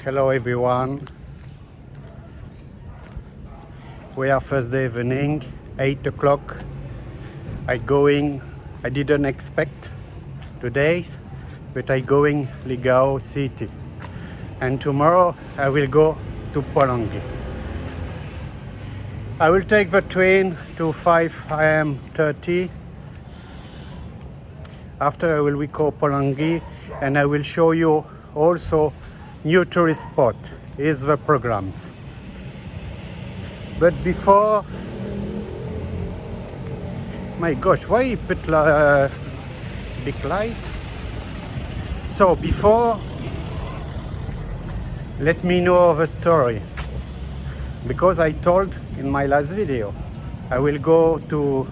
Hello everyone. We are Thursday evening, 8 o'clock. I didn't expect today, but I going Ligao City. And tomorrow I will go to Polangui. I will take the train to 5 am 30. After I will record Polangui and I will show you also new tourist spot is the programs. But before, my gosh, why you put big light? So before, let me know the story, because I told in my last video I will go to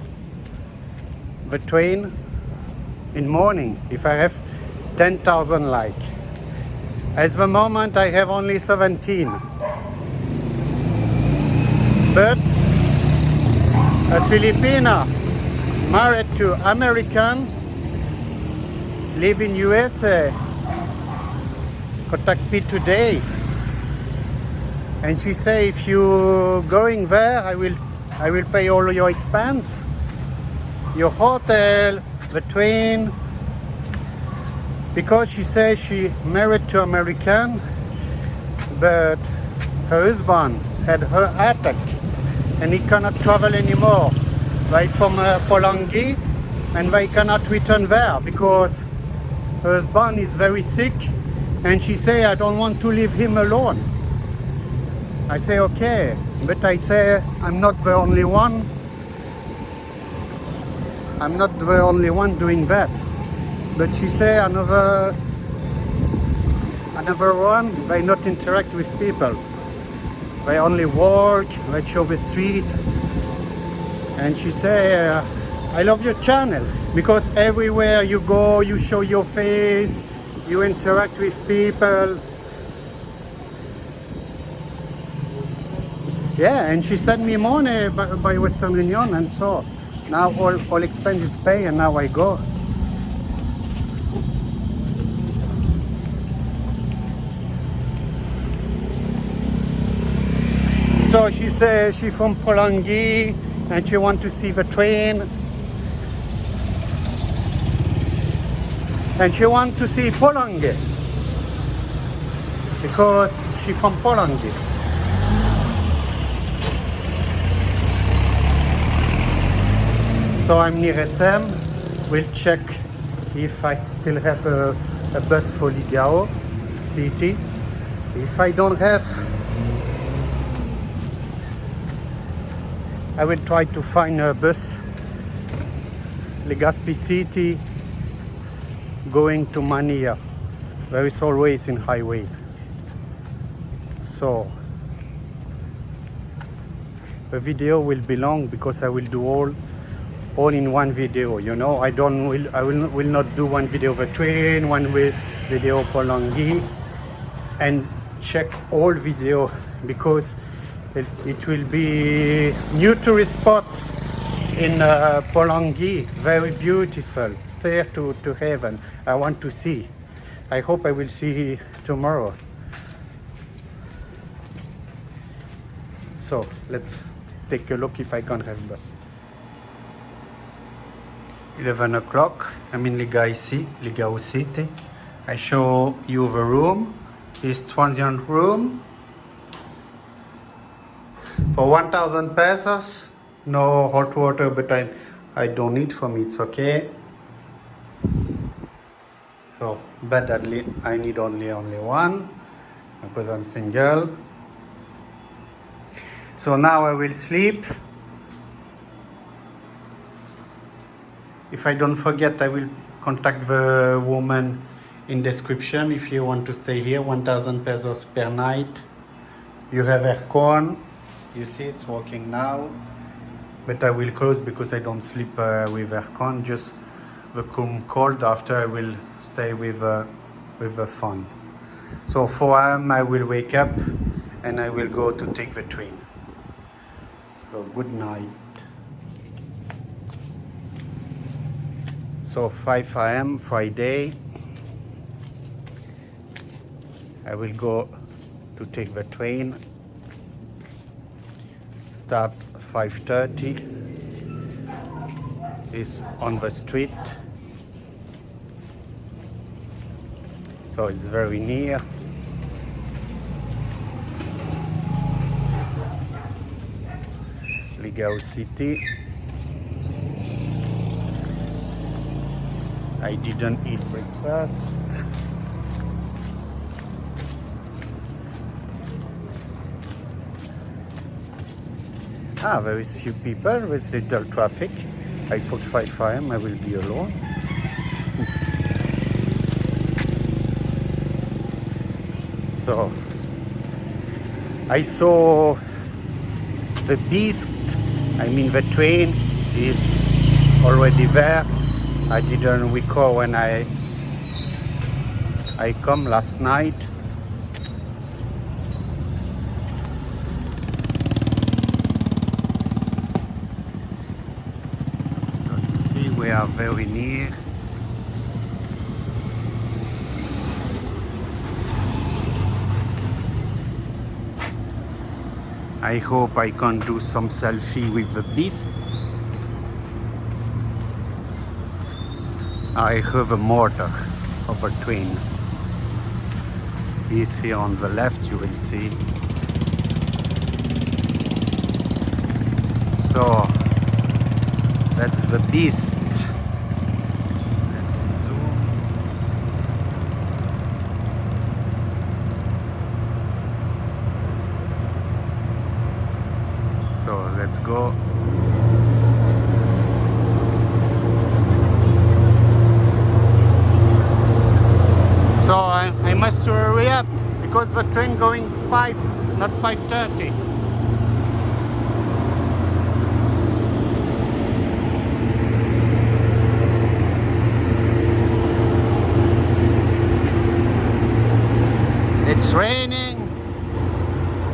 the train in morning if I have 10,000 likes. At the moment I have only 17. But a Filipina married to American, live in USA, contact me today. And she say, if you going there, I will pay all your expense, your hotel, the train. Because she says she married to American, but her husband had her attack and he cannot travel anymore, right from Polangui, and they cannot return there because her husband is very sick, and she say, I don't want to leave him alone. I say, okay, but I say, I'm not the only one. I'm not the only one doing that. But she say another one, they not interact with people. They only walk, they show the street. And she say, I love your channel, because everywhere you go, you show your face, you interact with people. Yeah, and she sent me money by Western Union, and so now all expenses paid, and now I go. So she says she's from Polangui and she wants to see the train. And she wants to see Polangui because she's from Polangui. So I'm near SM. We'll check if I still have a bus for Ligao City. If I don't have, I will try to find a bus, Legazpi City, going to Mania. There is always in highway. So the video will be long because I will do all in one video. You know, I will not do one video of a train, one video Polangui, and check all video because it will be new tourist spot in Polangui, very beautiful, stair to heaven. I want to see. I hope I will see tomorrow. So let's take a look if I can have bus. 11 o'clock, I'm in Ligao City. I show you the room, this transient room. For 1,000 pesos, no hot water, but I don't need for me, it's okay. So bed I need only one because I'm single. So now I will sleep. If I don't forget, I will contact the woman in description. If you want to stay here, 1,000 pesos per night. You have aircon. You see it's working now, but I will close because I don't sleep with aircon, just the cold. After I will stay with the phone. So 4 am I will wake up and I will go to take the train. So good night. So 5 am Friday, I will go to take the train. Start 5:30. Is on the street, so it's very near. Ligao City. I didn't eat breakfast. There is few people with little traffic. I thought 5 AM I will be alone. So I saw the beast, I mean the train is already there. I didn't recall when I come last night. So you see we are very near. I hope I can do some selfie with the beast. I have a mortar of a train. He's here on the left, you will see. So that's the beast. Let's zoom. So let's go. So I must hurry up because the train going 5, not 5:30. It's raining,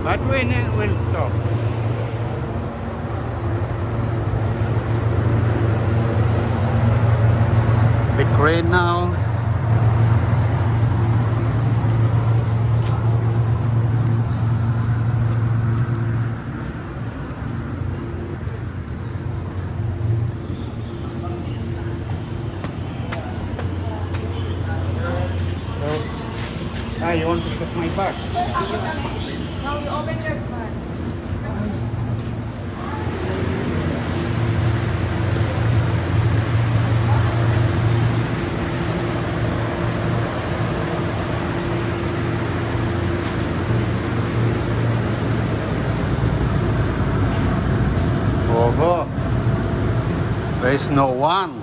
but when it will stop. The crane now. You want to put my bag? No, you open your bag. Oh, there is no one.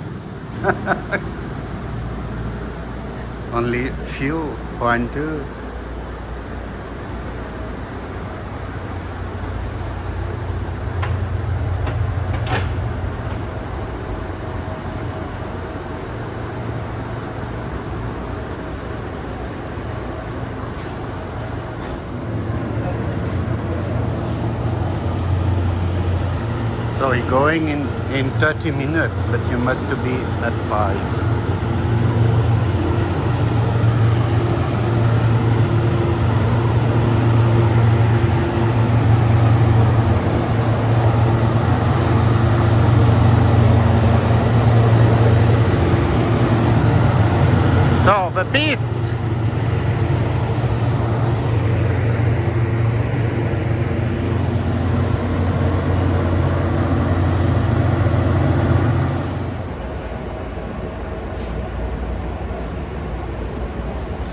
Only few, 1, 2. So you're going in 30 minutes, but you must be at 5. So the beast.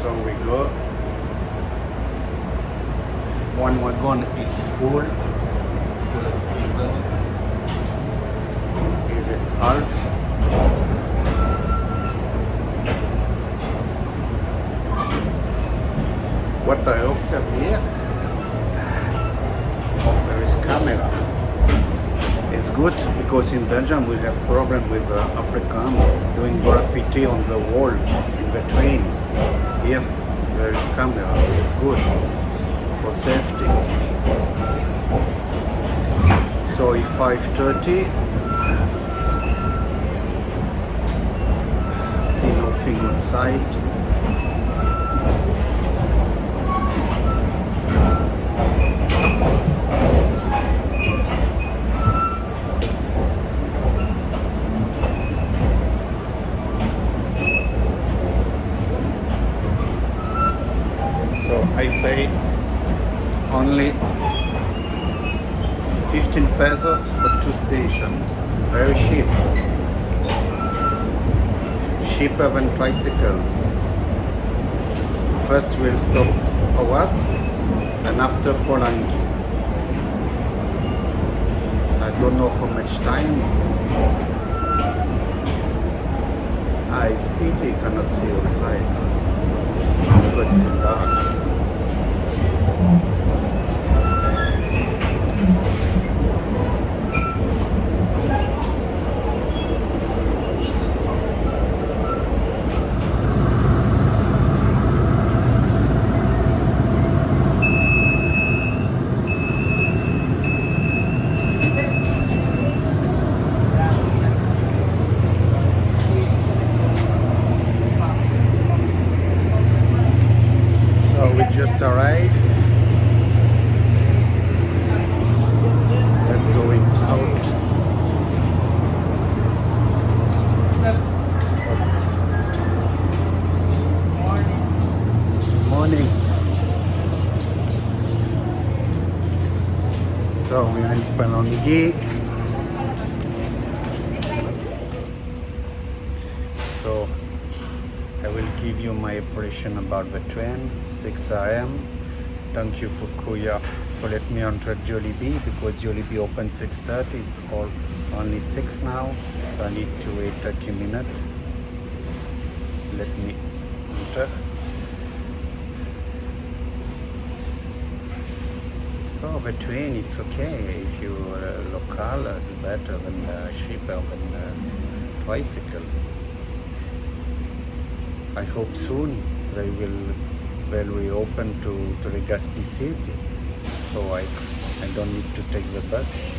So we go. One wagon is full of people. Here is half. What I observe here, there is camera. It's good because in Belgium we have problem with African doing graffiti on the wall in the train. Here there is camera. It's good for safety. So if 5:30, see nothing outside. So I pay only 15 pesos for 2 stations. Very cheap. Cheaper than tricycle. First we'll stop Awas and after Polangui. I don't know how much time. It's pity you cannot see outside because it's dark. So we just arrived. Let's going out. Morning. So we're in Polangui. So I will give you my impression about the train. 6 a.m. Thank you for Kuya for let me enter Jollibee because Jollibee opened 6:30. It's only 6 now, so I need to wait 30 minutes. Let me enter. So the train, it's okay. If you're local, it's better than cheaper than tricycle. I hope soon they will reopen to Legazpi City, so I don't need to take the bus.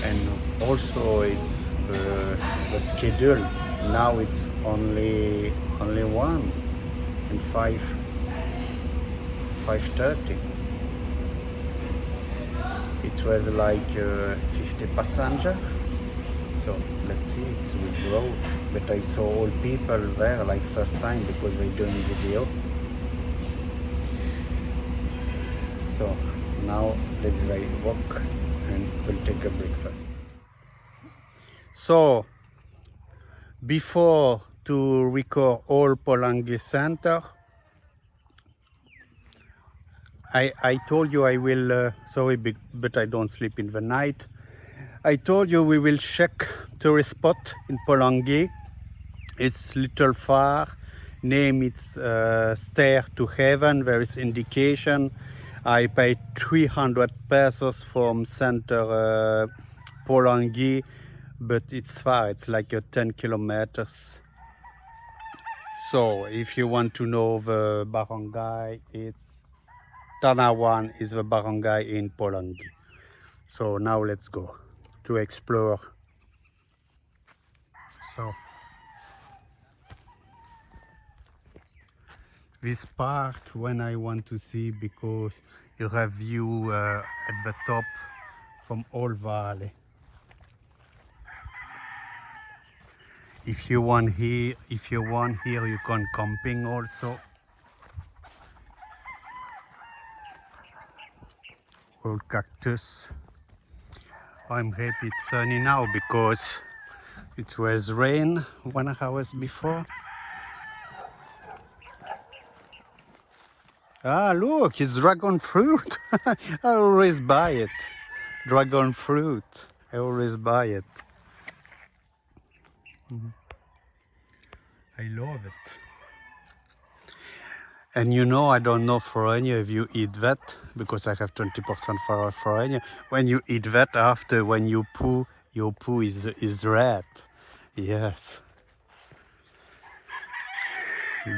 And also is the schedule now it's only 1 and 5:30. It was like 50 passenger. So let's see, it will grow. But I saw all people there like first time because they doing video. So now let's walk and we'll take a breakfast. So before to record all Polangui Center, I told you I will, sorry, but I don't sleep in the night. I told you we will check tourist spot in Polangui. It's little far. Name it's Stair to Heaven. There is indication. I paid 300 pesos from center Polangui, but it's far. It's like 10 kilometers. So if you want to know the barangay, it's Tanawan is the barangay in Polangui. So now let's go to explore. So this part when I want to see because you have view at the top from all valley. If you want here, you can camping also. All cactus. I'm happy it's sunny now because it was rain 1 hour before. Ah, look, it's dragon fruit. I always buy it. Dragon fruit. I always buy it. I love it. And you know, I don't know for any of you eat that because I have 20% for any. When you eat that after, when you poo, your poo is red. Yes.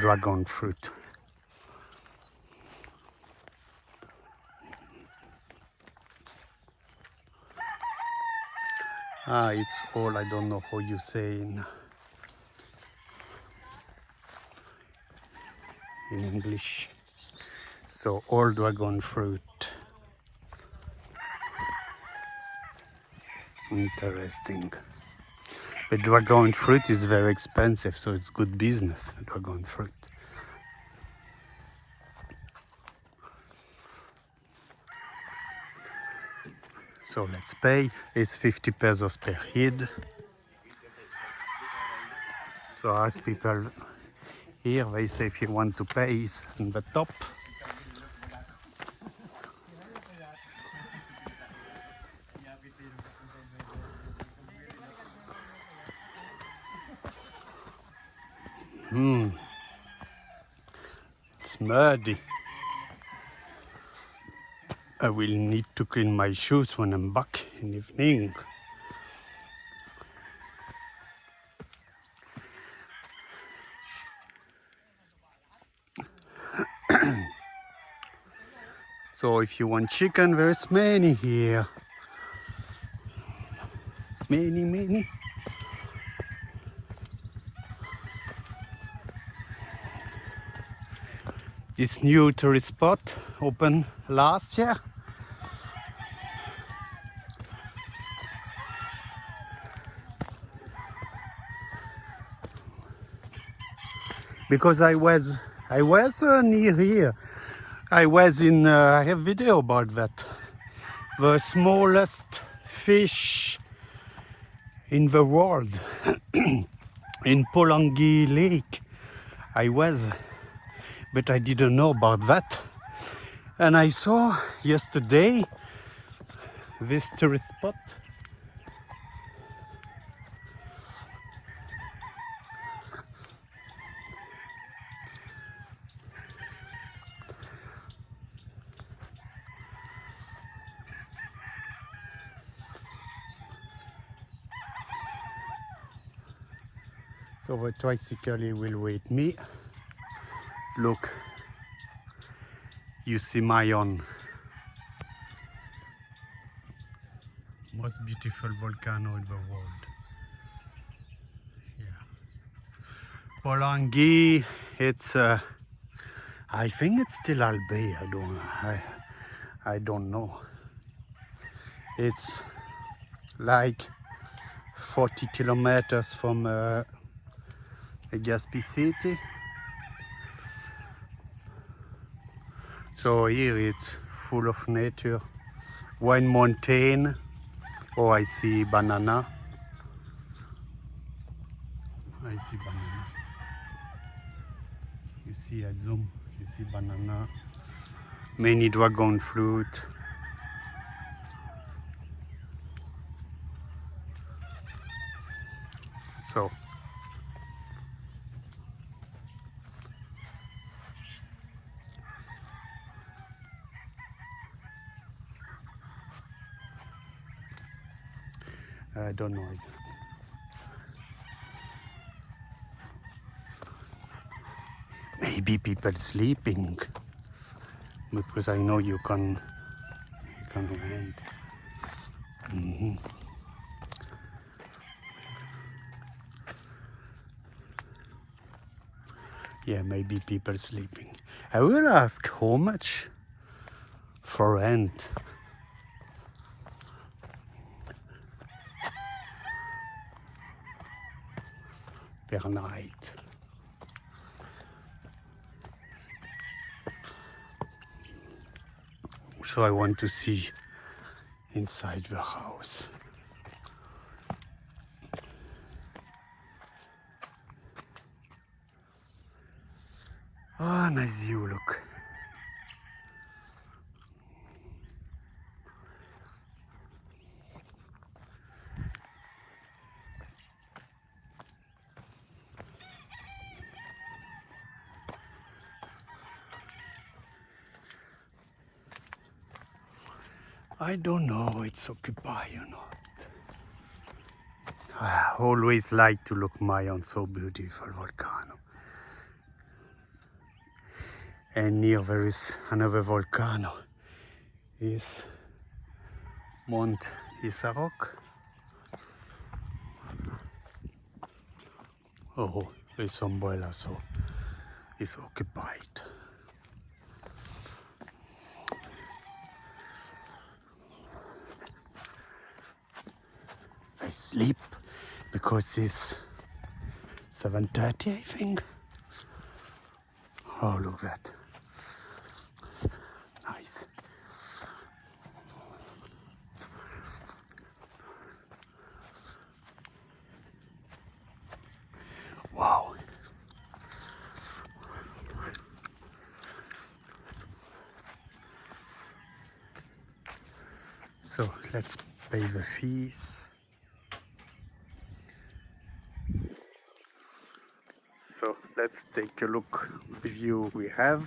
Dragon fruit. Ah, it's all, I don't know how you say in English. So all dragon fruit. Interesting. But dragon fruit is very expensive, so it's good business, dragon fruit. So let's pay. It's 50 pesos per head. So I ask people here, they say if you want to pay, is on the top. It's muddy. I will need to clean my shoes when I'm back in the evening. So if you want chicken, there's many here. Many. This new tourist spot opened last year. Because I was near here. I was in, I have video about that. The smallest fish in the world. In Polangui Lake. I was, but I didn't know about that. And I saw yesterday this tourist spot. So the tricycle will wait me. Look, you see Mayon. Most beautiful volcano in the world. Yeah. Polangui, it's I think it's still Albay. I don't know. It's like 40 kilometers from Legazpi city. So here it's full of nature. One mountain. Oh, I see banana. I see banana. You see, I zoom. You see banana. Many dragon fruit. So I don't know. Maybe people sleeping because I know you can rent. Yeah, maybe people sleeping. I will ask how much for rent. Per night. So I want to see inside the house. Ah, nice view, look. I don't know, it's occupied or not. I always like to look Mayon, so beautiful volcano. And near there is another volcano. Is Mount Isarok. Oh, it's umbrella, so it's occupied. I sleep because it's 7:30, I think. Oh, look at that. Nice. So let's pay the fees. So let's take a look at the view we have.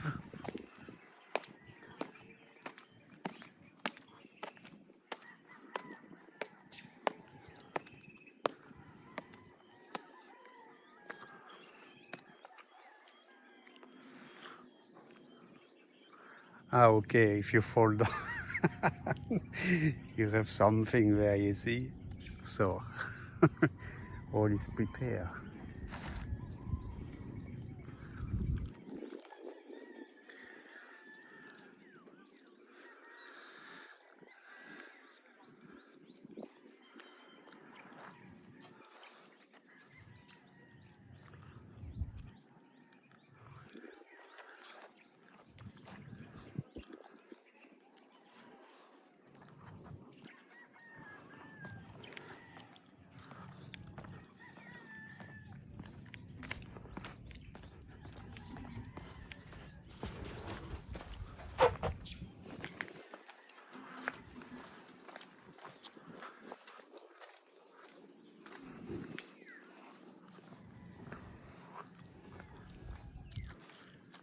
Ah, okay, if you fall down, you have something there, you see. So all is prepared.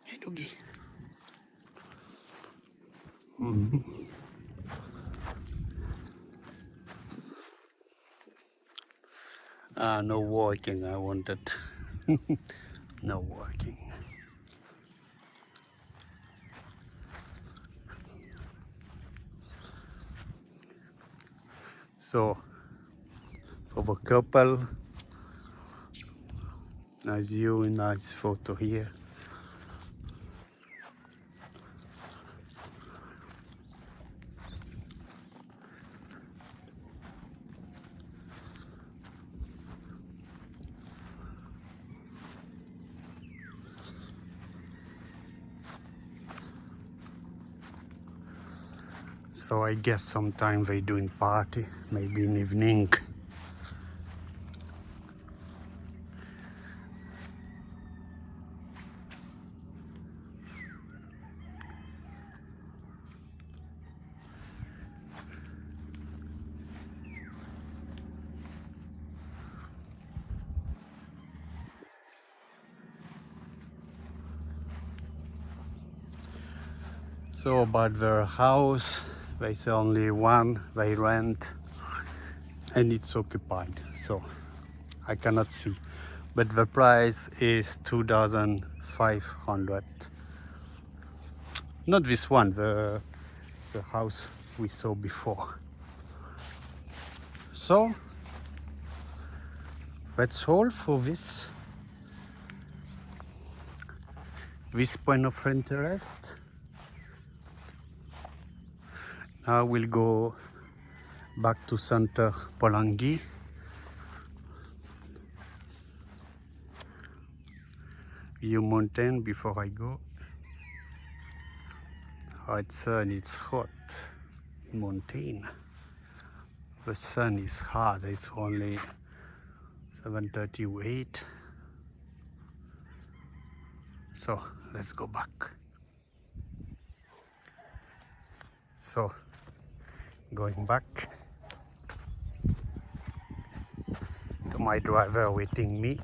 Hey, doggy. Ah, no walking, I wanted. No walking. So, for the couple, nice view, nice photo here. So I guess sometime they doing party, maybe in evening. So about the house, there's only one they rent and it's occupied, so I cannot see. But the price is 2,500. Not this one, the house we saw before. So that's all for this point of interest. Now we'll go back to center Polangui. View mountain before I go. Oh, it's hot. Mountain. The sun is hot. It's only 7:38. So let's go back. So going back to my driver waiting me.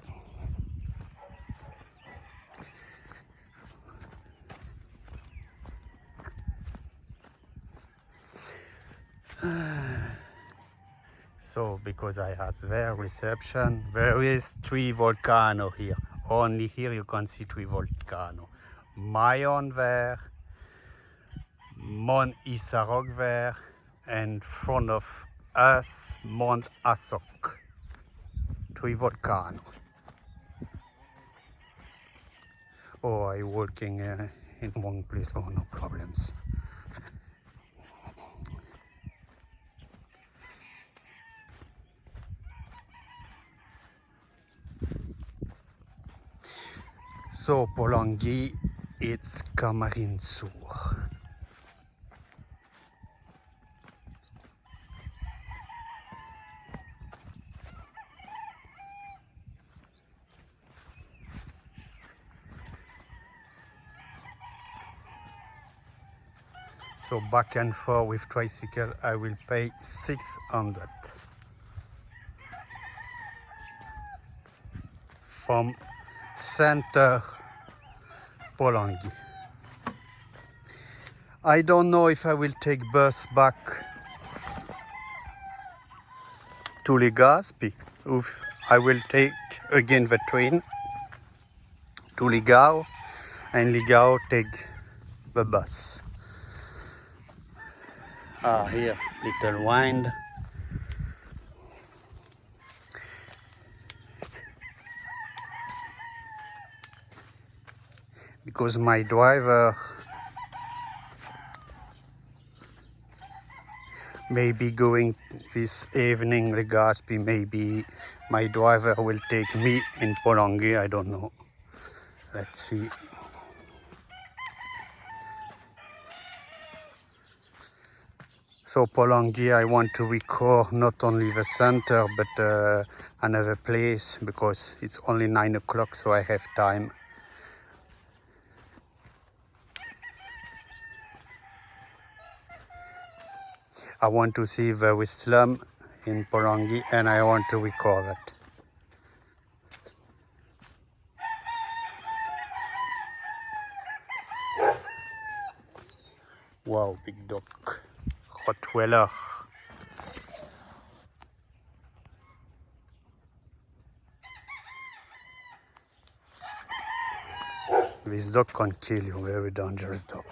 So because I have their reception, there is 3 volcanoes here. Only here you can see 3 volcanoes. Mayon there, Mount Isarok there, and in front of us, Mount Asok. 3 volcanoes. Oh, I'm working in one place. Oh, no problems. So Polangui, it's Camarine Sur. So back and forth with tricycle, I will pay 600 from center Polangui. I don't know if I will take bus back to Legazpi, if I will take again the train to Ligao, and Ligao take the bus. Here, little wind. Because my driver may be going this evening, Legazpi, maybe my driver will take me in Polangui, I don't know. Let's see. So Polangui, I want to record not only the center, but another place, because it's only 9 o'clock, so I have time. I want to see the slum in Polangui, and I want to record it. Wow, big dog. Rottweiler. This dog can kill you, very dangerous dog.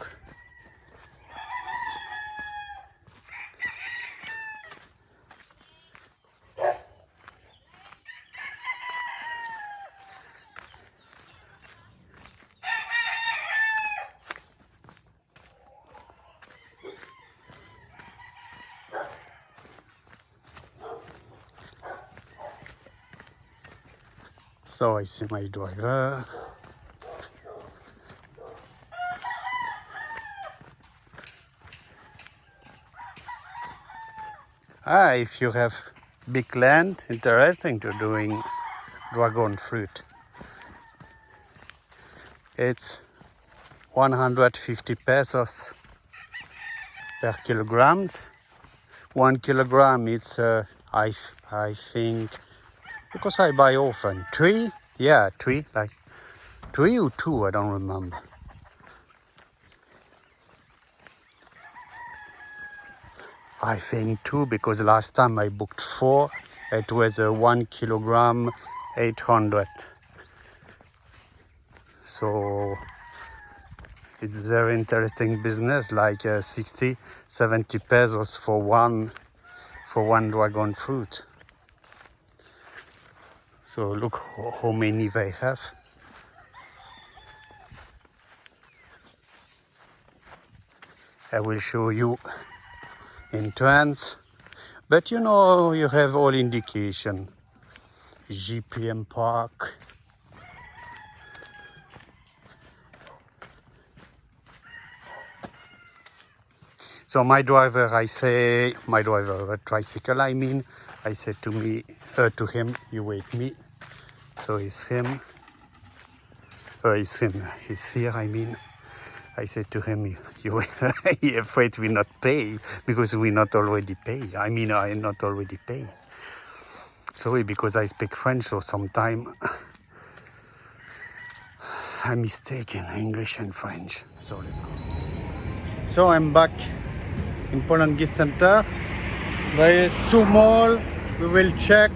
So I see my driver. If you have big land, interesting to doing dragon fruit. It's 150 pesos per kilograms. 1 kilogram, it's I think, because I buy often, 3, yeah, 3, like 3 or 2, I don't remember. I think 2, because last time I booked 4, it was 1 kilogram, 800. So it's very interesting business, like 60, 70 pesos for one dragon fruit. So look how many they have. I will show you entrance, but you know, you have all indication. GPM Park. So my driver, a tricycle, I said to him, you wait me. So it's him. He's here, I said to him, you afraid we not pay, because we not already pay. I not already pay. Sorry, because I speak French, so sometimes I'm mistaken English and French. So let's go. So I'm back in Polangui Center. There is 2 malls. We will check.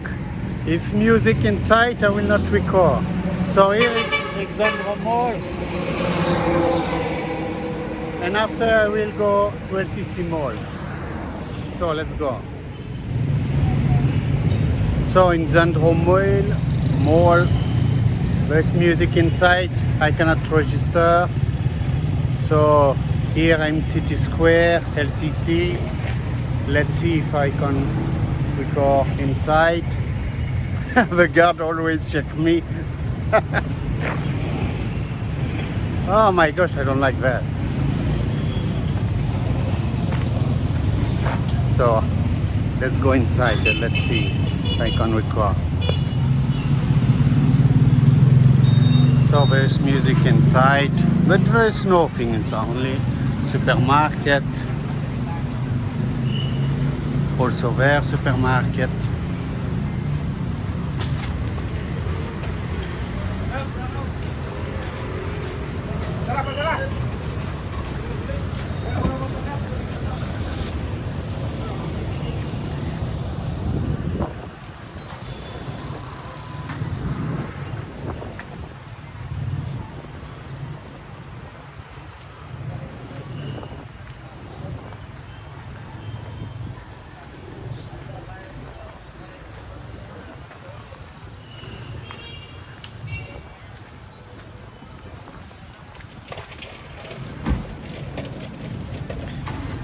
If music inside, I will not record. So here is Alexandra Mall. And after I will go to LCC Mall. So let's go. So in Zandro Mall, there's music inside. I cannot register. So here I'm City Square, LCC. Let's see if I can record inside. The guard always check me. Oh my gosh, I don't like that. So let's go inside and let's see if I can record. So there's music inside, but there's nothing inside, only supermarket. Also there, supermarket.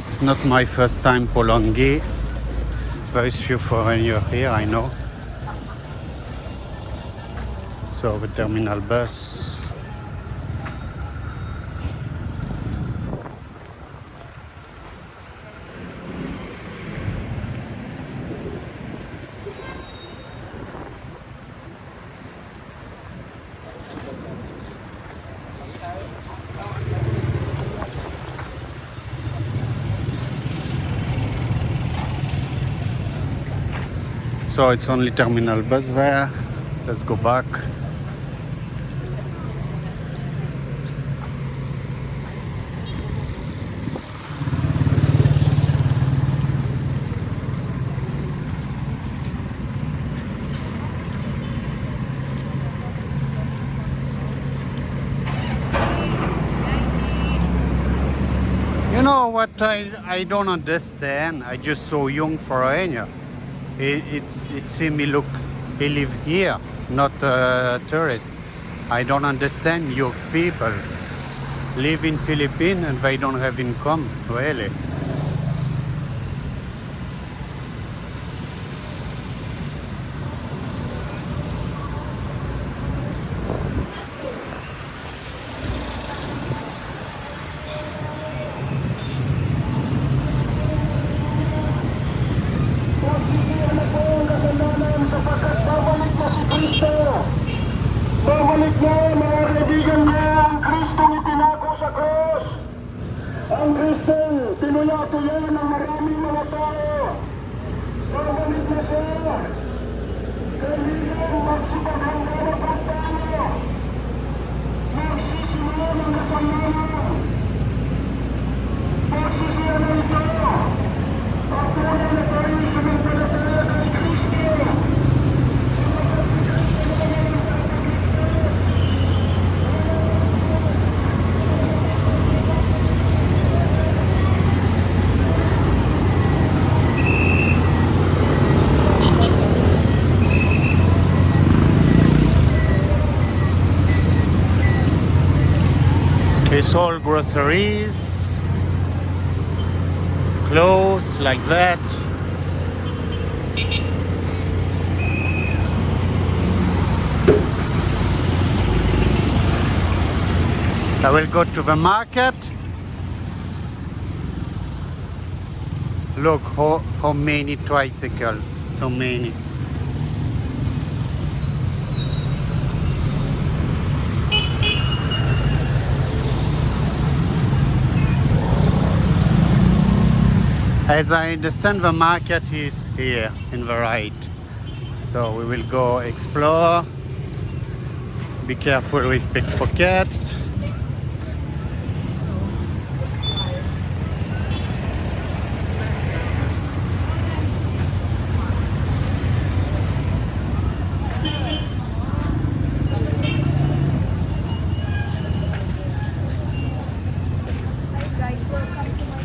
It's not my first time Polangui. Very few foreigners here, I know. So the terminal bus. So it's only terminal bus there. Let's go back. You know what I don't understand? I just saw young foreigner. It seems he live here, not tourist. I don't understand young people live in Philippines and they don't have income, really. Babalik na mga kaibigan ko ang Kristong ipinako sa krus. Ang Kristong tinuya-tuya ng maraming mga tao. Babalik na siya. Kaibigan, magsipaghanggap ang tao. Magsisimula ng kasamanan. Pagsisiyan na ito. Patuloy na tayo sumampalataya kay Kristo. It's all groceries, clothes like that. I will go to the market. Look how many tricycles, so many. As I understand, the market is here in the right. So we will go explore. Be careful with pickpocket. Guys, welcome to my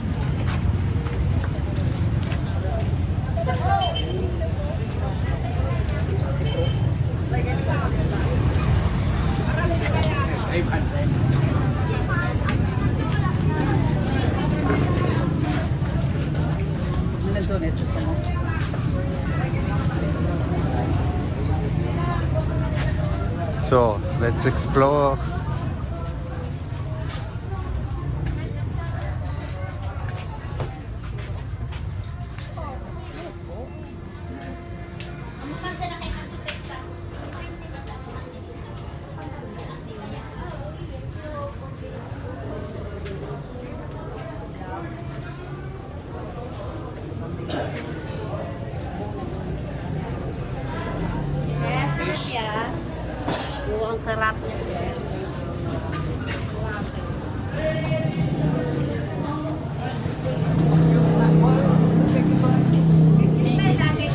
So let's explore.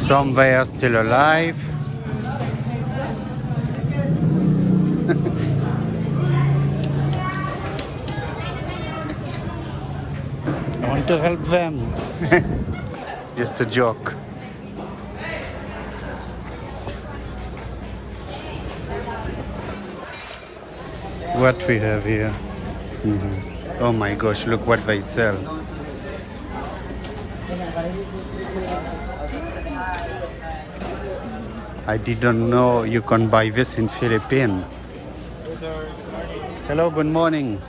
Some they are still alive. I want to help them. Just a joke. What we have here? Oh my gosh, look what they sell. I didn't know you can buy this in Philippines. Hello, good morning.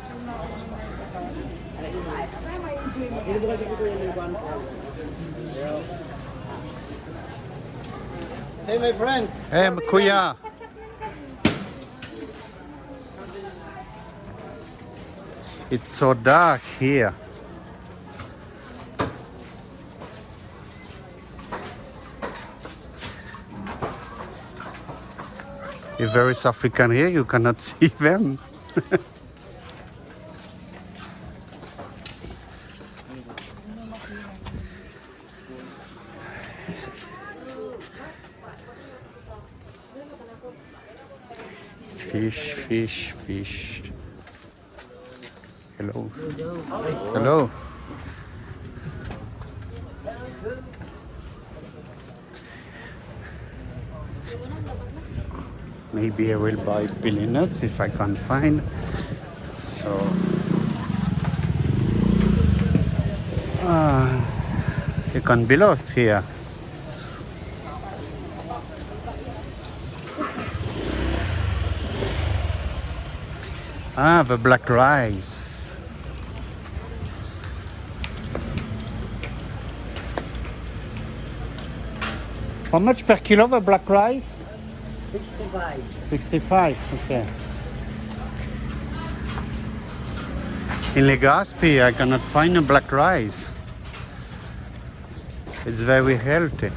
Hey, my friend. Hey, Kuya. It's so dark here. If there is African here, you cannot see them. Fish, fish, fish. Hello. Hello. Maybe I will buy pili nuts if I can find. So, you can be lost here. The black rice. How much per kilo the black rice? 65. 65, okay. In Legazpi, I cannot find a black rice. It's very healthy.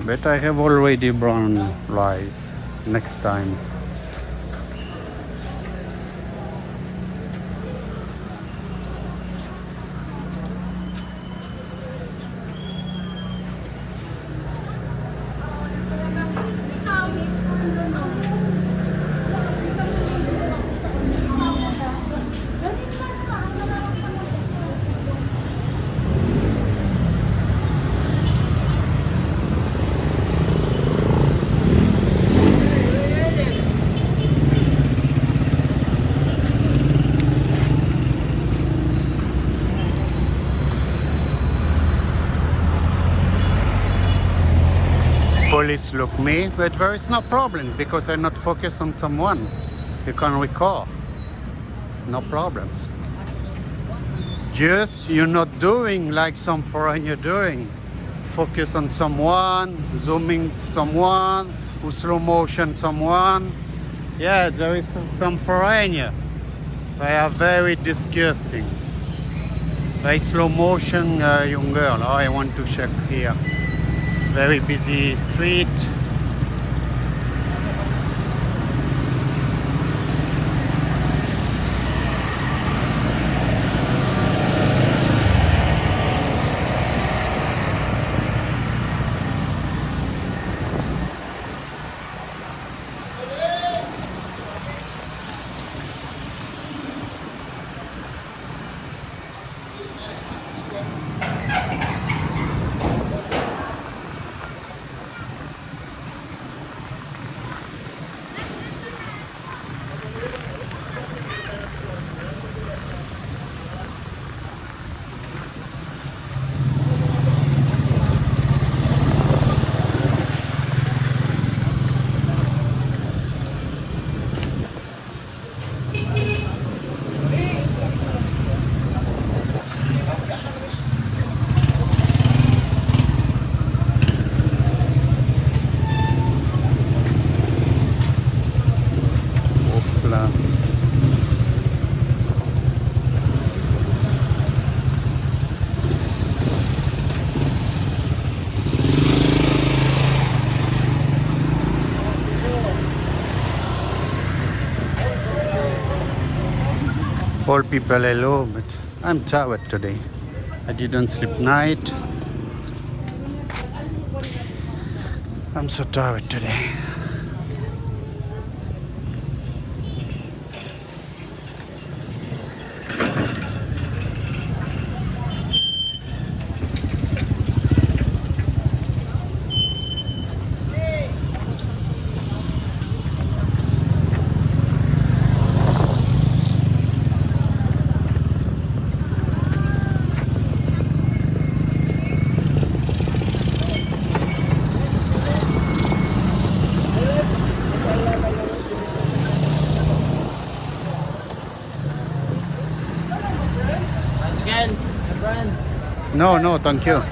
But I have already brown rice next time. Police look me, but there is no problem because I'm not focused on someone. You can record. No problems. Just you're not doing like some foreigner doing. Focus on someone, zooming someone, who slow motion someone. Yeah, there is some foreigner. They are very disgusting. Very slow motion young girl. Oh, I want to check here. Very busy street. All people hello, but I'm tired today. I didn't sleep night. I'm so tired today. Once again, my friend. No, no, thank you.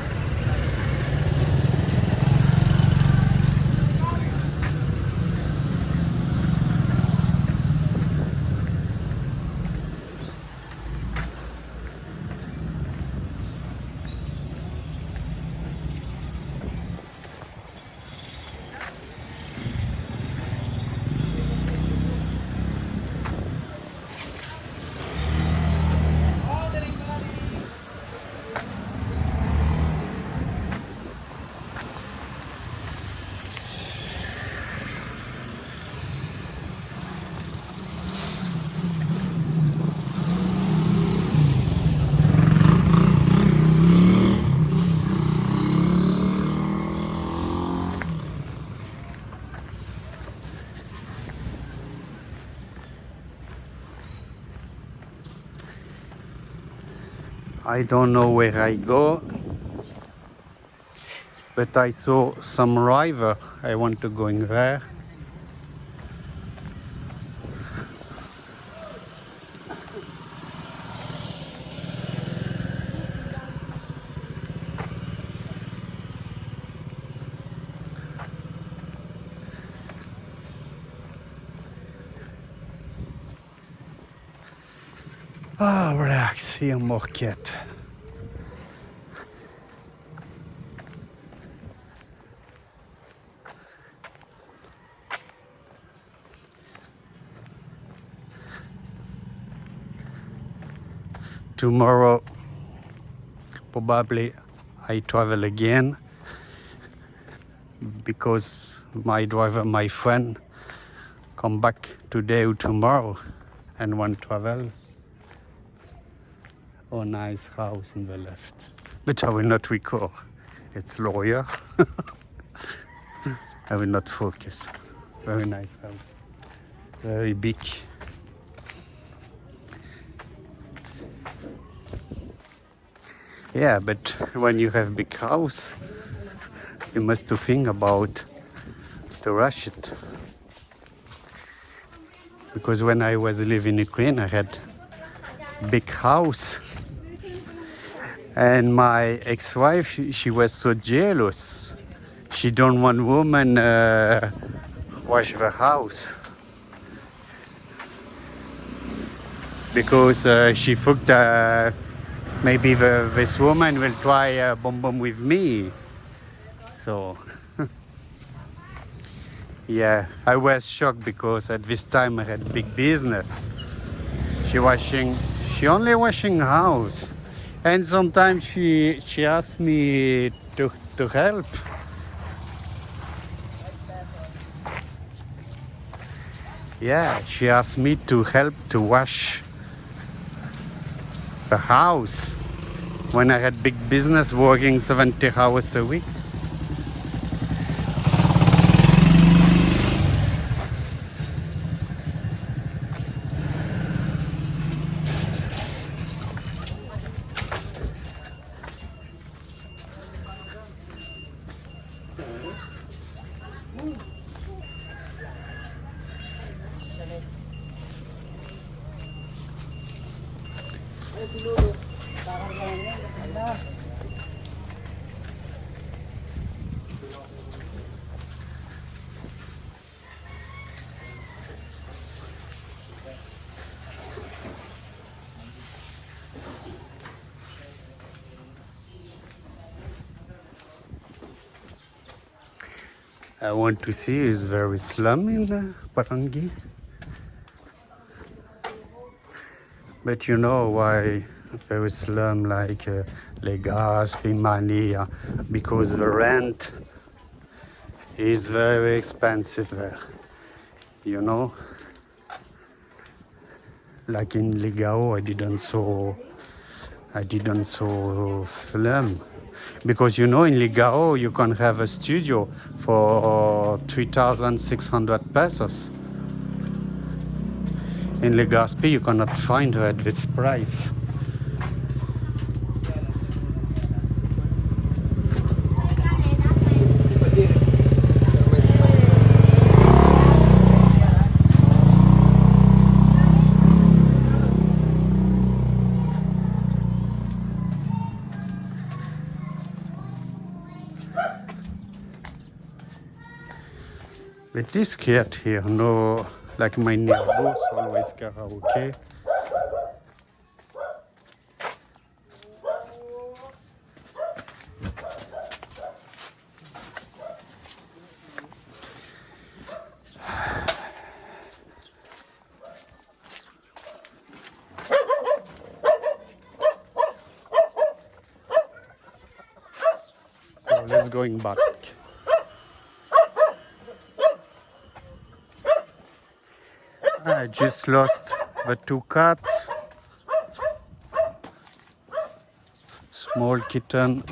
I don't know where I go, but I saw some river. I want to go in there. Ah, relax, here market. Tomorrow, probably I travel again because my driver, my friend, come back today or tomorrow and want travel. Oh, nice house in the left. But I will not record. It's lawyer. I will not focus. Very nice house. Very big. Yeah, but when you have big house, you must to think about to rush it. Because when I was living in Ukraine, I had big house. And my ex-wife, she was so jealous. She don't want woman wash the house. Because she thought maybe this woman will try bomb with me. So, yeah, I was shocked because at this time I had big business. She only washing house. And sometimes she asked me to help. Yeah, she asked me to help to wash the house when I had big business working 70 hours a week. I want to see is very slum in Polangui. But you know why there is slum like Legazpi, Mania? Because the rent is very expensive there. You know, like in Ligao, I didn't saw slum. Because you know, in Ligao, you can have a studio for 3,600 pesos. In Legazpi, you cannot find her at this price. But this cat here, no, like my neighbors always karaoke. So let's going back. I just lost the two cats. Small kitten.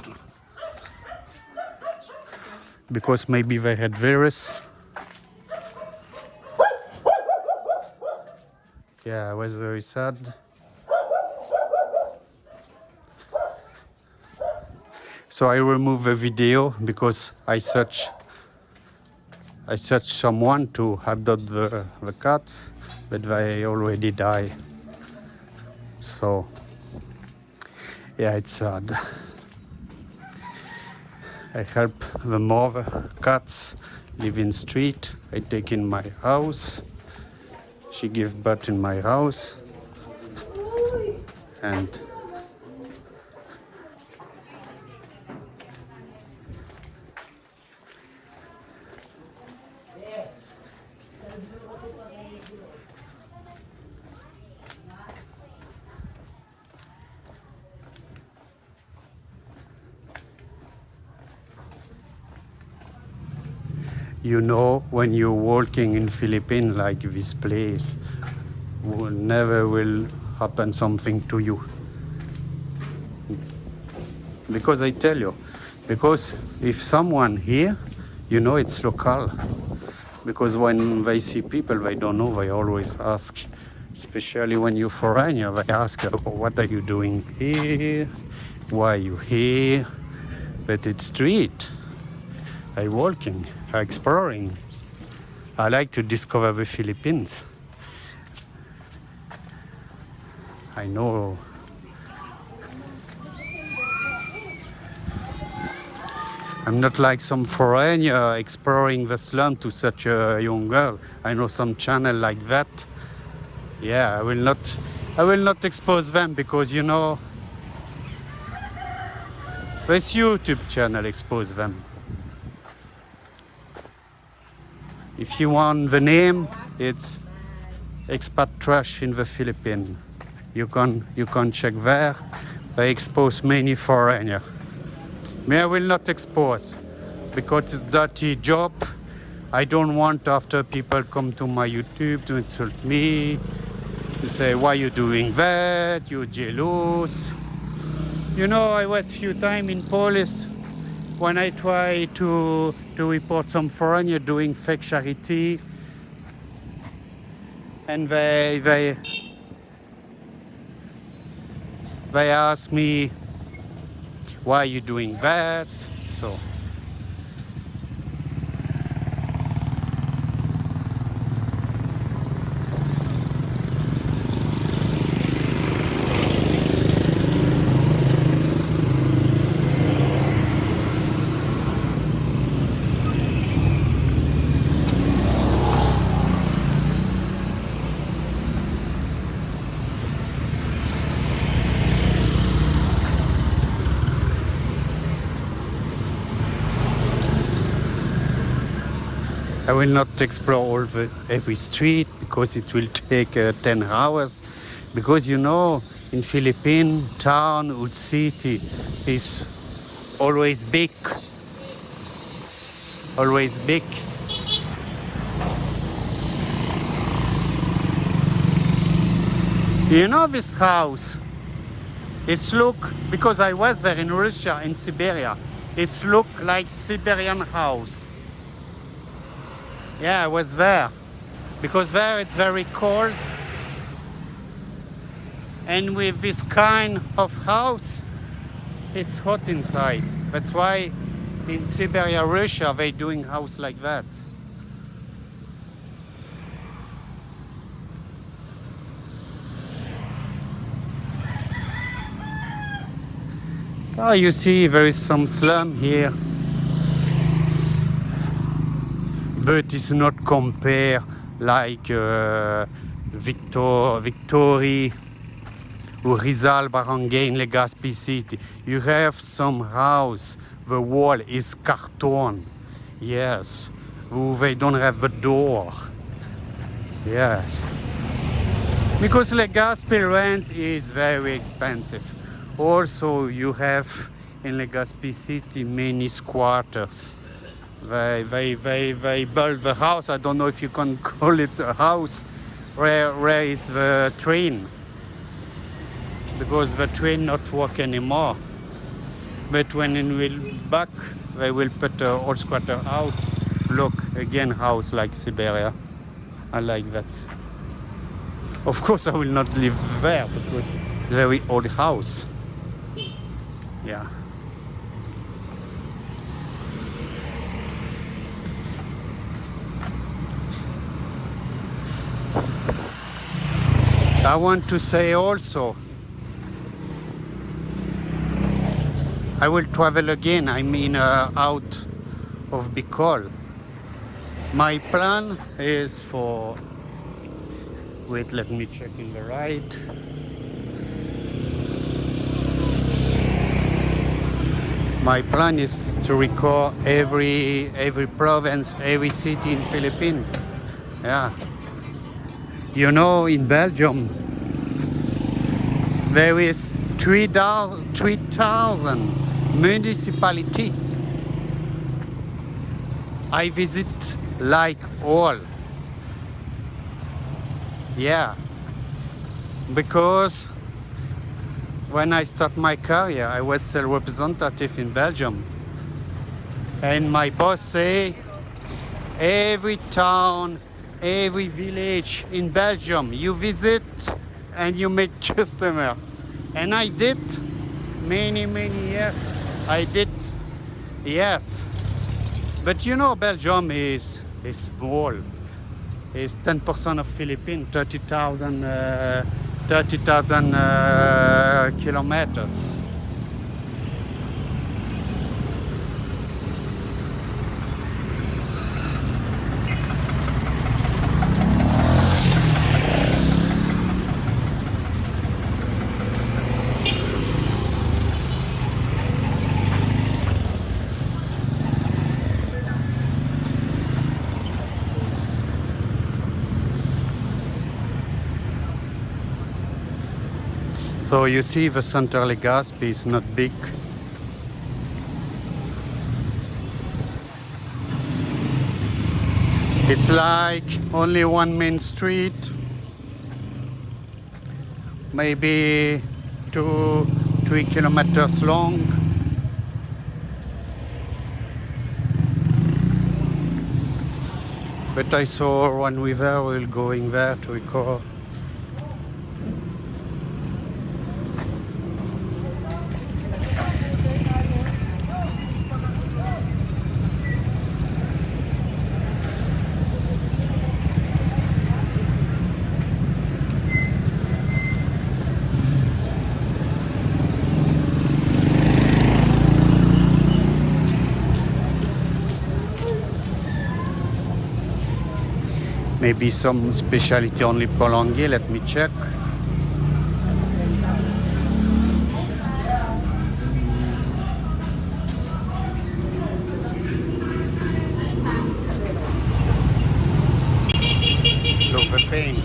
Because maybe they had virus. Yeah, I was very sad. So I removed the video because I searched someone to adopt the cats, but they already died. So yeah, it's sad. I help the mother cats live in street. I take in my house. She give birth in my house. And you know, when you're walking in Philippines like this place, never will happen something to you. Because I tell you, because if someone here, you know it's local. Because when they see people they don't know, they always ask, especially when you're foreigner, they ask, oh, what are you doing here? Why are you here? But it's street. I walking, I exploring. I like to discover the Philippines. I know. I'm not like some foreigner exploring the slum to such a young girl. I know some channel like that. Yeah, I will not expose them because you know this YouTube channel expose them. If you want the name, it's Expat Trash in the Philippines. You can check there. They expose many foreigners. Me, I will not expose because it's dirty job. I don't want after people come to my YouTube to insult me, to say why you doing that, you're jealous. You know, I was few time in police when I try to report some foreigner doing fake charity, and they ask me why are you doing that. So I will not explore every street because it will take 10 hours. Because you know, in Philippine town or city is always big, always big. You know this house? It's look, because I was there in Russia, in Siberia. It's look like Siberian house. Yeah, I was there. Because there it's very cold. And with this kind of house, it's hot inside. That's why in Siberia, Russia, they doing house like that. Oh, you see, there is some slum here. But it's not compare like Victory or Rizal, Barangay in Legazpi City. You have some house, the wall is carton. Yes, they don't have the door. Yes. Because Legazpi rent is very expensive. Also, you have in Legazpi City many squatters. They build the house. I don't know if you can call it a house. Where is the train? Because the train not work anymore. But when it will back, they will put all squatter out. Look, again house like Siberia. I like that. Of course, I will not live there because very old house. Yeah. I want to say also, I will travel again, I mean out of Bicol. My plan is for, wait, let me check in the right. My plan is to record every province, every city in Philippines. Yeah. You know, in Belgium, there is 3,000 municipality. I visit like all. Yeah. Because when I start my career, I was sales representative in Belgium. And my boss say, every town, every village in Belgium you visit and you make customers. And I did many years. I did, yes. But you know, Belgium is small. It's 10% of Philippines, 30,000 kilometers. So you see the Center Legazpi is not big. It's like only one main street, maybe 2-3 kilometers long. But I saw one river, we're going there to record. Maybe some specialty only Polangui, let me check. Look, the paint.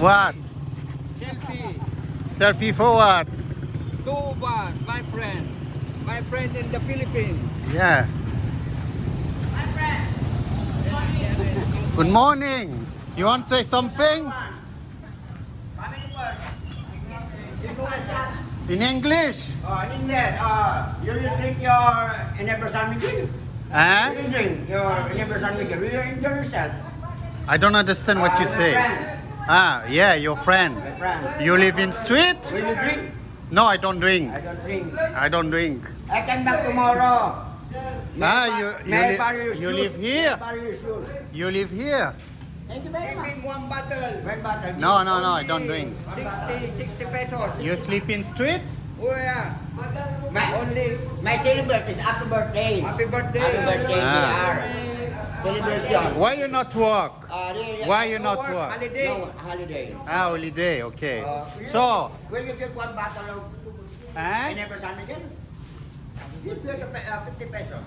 What? Selfie. Selfie for what? Tuba, my friend. My friend in the Philippines. Yeah. Good morning. You want to say something? In English? In English, you drink your anniversary meal. Eh? You drink your anniversary meal. You enjoy yourself. I don't understand what you say. Ah, yeah, your friend. My friend. You live in street? Will you drink? No, I don't drink. I don't drink. I don't drink. I come back tomorrow. You live here? You live here? Thank you very much. Drink one bottle. One bottle. No, I don't drink. 60 pesos. You sleep in street? Oh yeah. My celebrate is happy birthday. Happy birthday. Happy birthday. Ah. Celebration. Why you not work? Why you not work? Holiday. No, holiday. Ah, holiday, okay. So, Will you get one bottle of eh? anniversary again? Give you 50 pesos.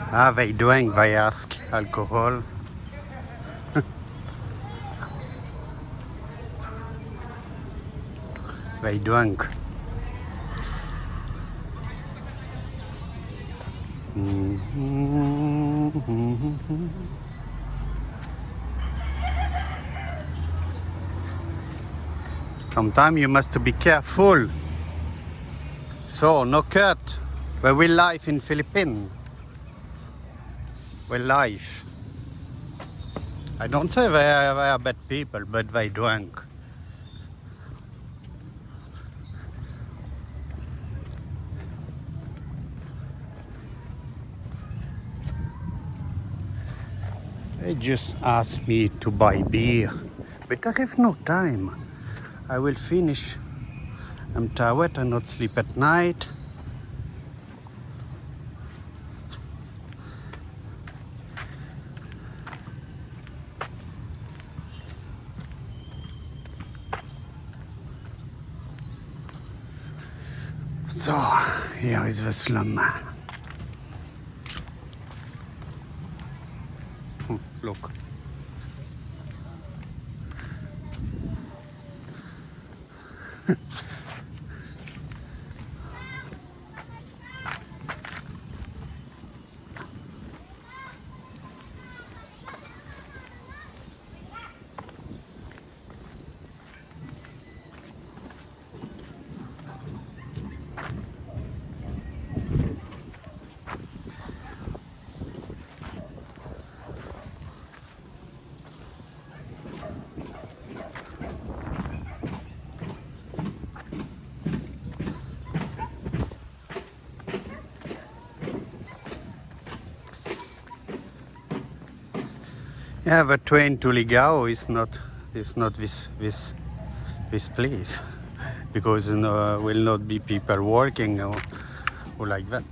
Ah, they drink, they ask alcohol. They drink. Sometimes you must be careful. So, no cut. But we live in Philippines. We live. I don't say they are bad people, but they drink. They just asked me to buy beer, but I have no time. I will finish. I'm tired, I not sleep at night. So, here is the slum. Look. Yeah, the train to Ligao is not this place because will not be people working or like that.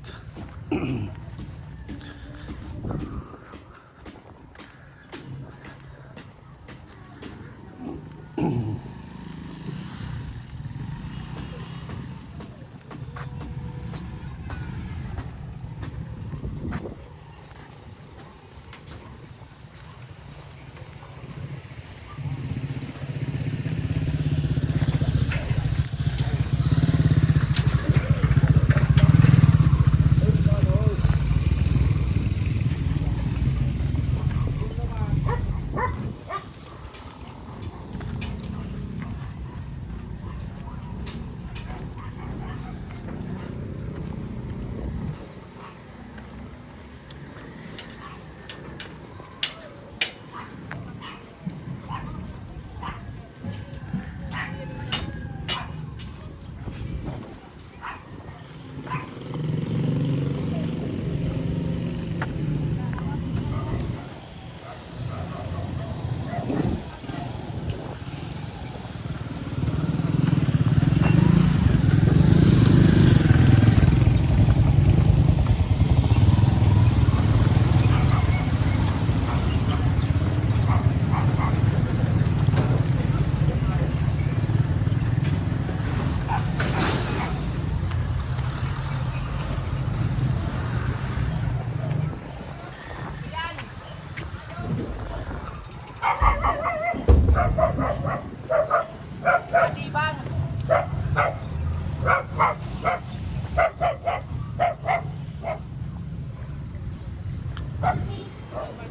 lang.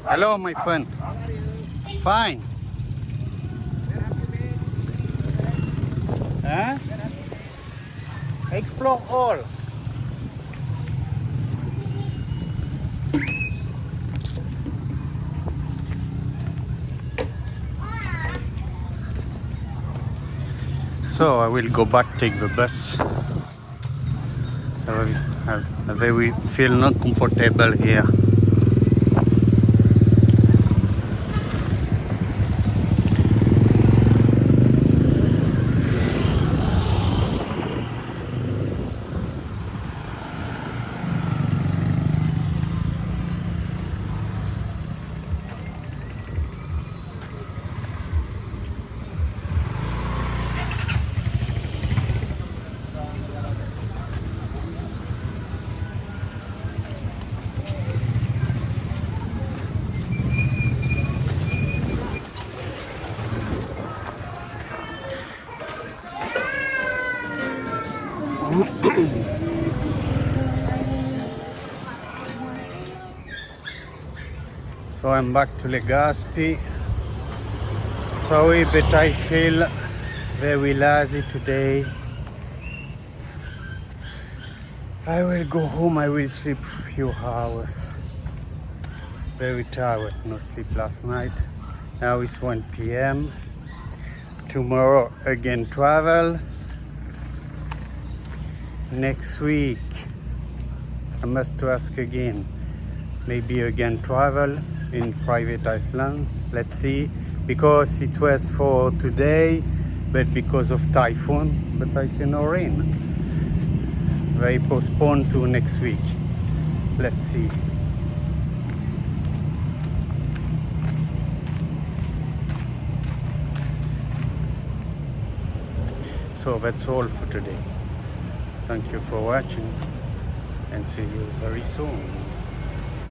Hello, my friend. Fine. Huh? Explore all. So I will go back, take the bus. I very feel not comfortable here. So I'm back to Legazpi. Sorry, but I feel very lazy today. I will go home, I will sleep a few hours. Very tired, no sleep last night. Now it's 1 p.m. Tomorrow again travel. Next week I must ask again. Maybe again travel in private Iceland. Let's see. Because it was for today, but because of typhoon, but I see no rain. They postponed to next week. Let's see. So that's all for today. Thank you for watching and see you very soon.